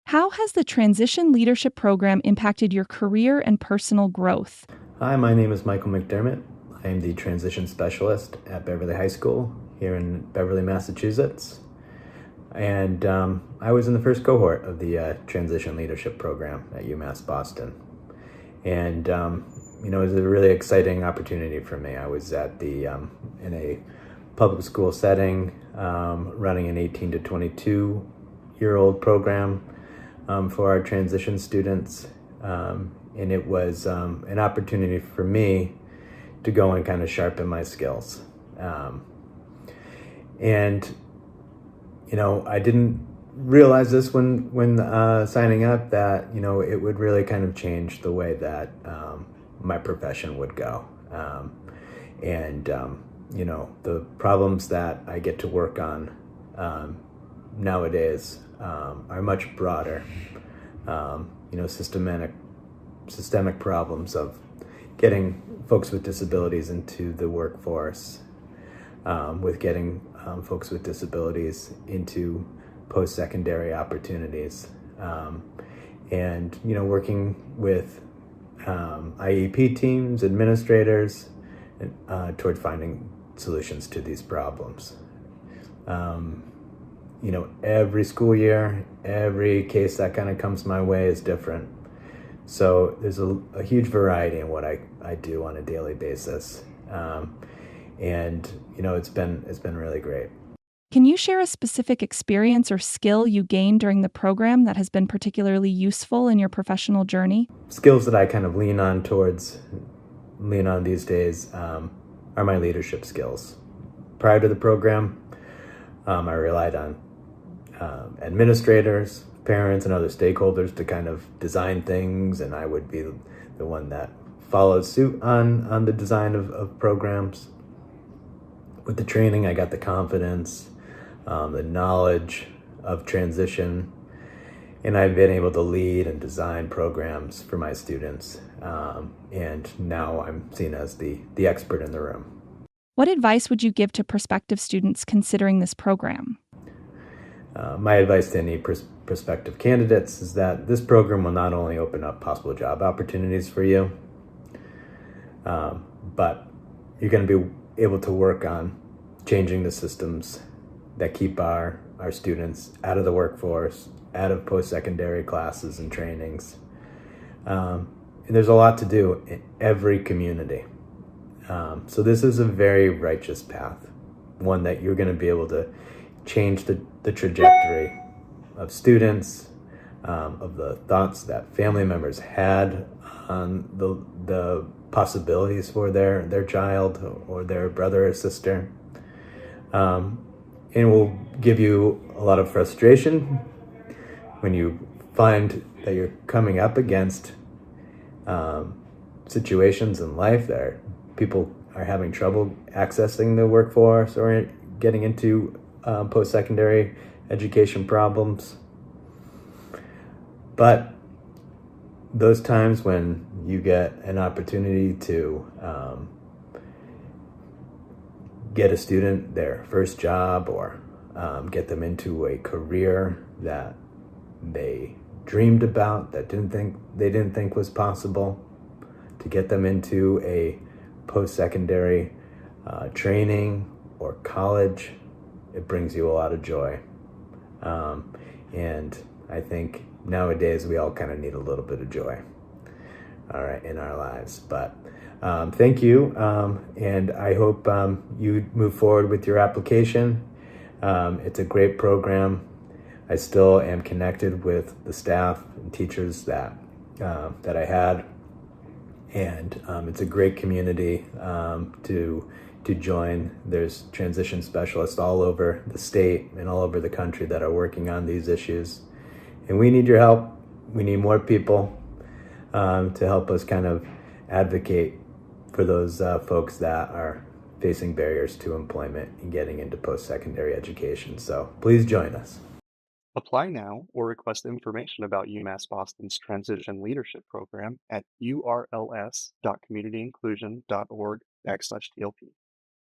How has the Transition Leadership Program impacted your career and personal growth? Hi, my name is Michael McDermott. I am the transition specialist at Beverly High School here in Beverly, Massachusetts. And I was in the first cohort of the Transition Leadership Program at UMass Boston. And, it was a really exciting opportunity for me. I was in a public school setting, running an 18 to 22-year-old program for our transition students. And it was an opportunity for me to go and kind of sharpen my skills. And I didn't realize this when signing up that it would really kind of change the way that my profession would go. And the problems that I get to work on nowadays are much broader. Systemic problems of getting folks with disabilities into the workforce, with getting folks with disabilities into post-secondary opportunities, and working with IEP teams, administrators, toward finding solutions to these problems. Every school year, every case that kind of comes my way is different. So there's a huge variety in what I do on a daily basis. And it's been really great. Can you share a specific experience or skill you gained during the program that has been particularly useful in your professional journey? Skills that I kind of lean on these days are my leadership skills. Prior to the program, I relied on administrators, parents, and other stakeholders to kind of design things, and I would be the one that followed suit on the design of programs. With the training, I got the confidence, the knowledge of transition, and I've been able to lead and design programs for my students. And now I'm seen as the expert in the room. What advice would you give to prospective students considering this program? My advice to any prospective candidates is that this program will not only open up possible job opportunities for you, but you're going to be able to work on changing the systems that keep our students out of the workforce, out of post-secondary classes and trainings. And there's a lot to do in every community. So this is a very righteous path, one that you're going to be able to change the trajectory of students, of the thoughts that family members had on the possibilities for their child or their brother or sister. And will give you a lot of frustration when you find that you're coming up against situations in life that people are having trouble accessing the workforce or getting into post-secondary education problems. But those times when you get an opportunity to get a student their first job or get them into a career that they dreamed about, that they didn't think was possible, to get them into a post-secondary training or college, it brings you a lot of joy. And I think nowadays we all kind of need a little bit of joy, all right, in our lives. But thank you, and I hope you move forward with your application. It's a great program. I still am connected with the staff and teachers that I had, and it's a great community to join. There's transition specialists all over the state and all over the country that are working on these issues, and we need your help. We need more people to help us kind of advocate for those folks that are facing barriers to employment and getting into post-secondary education. So please join us. Apply now or request information about UMass Boston's Transition Leadership Program at urls.communityinclusion.org/TLP.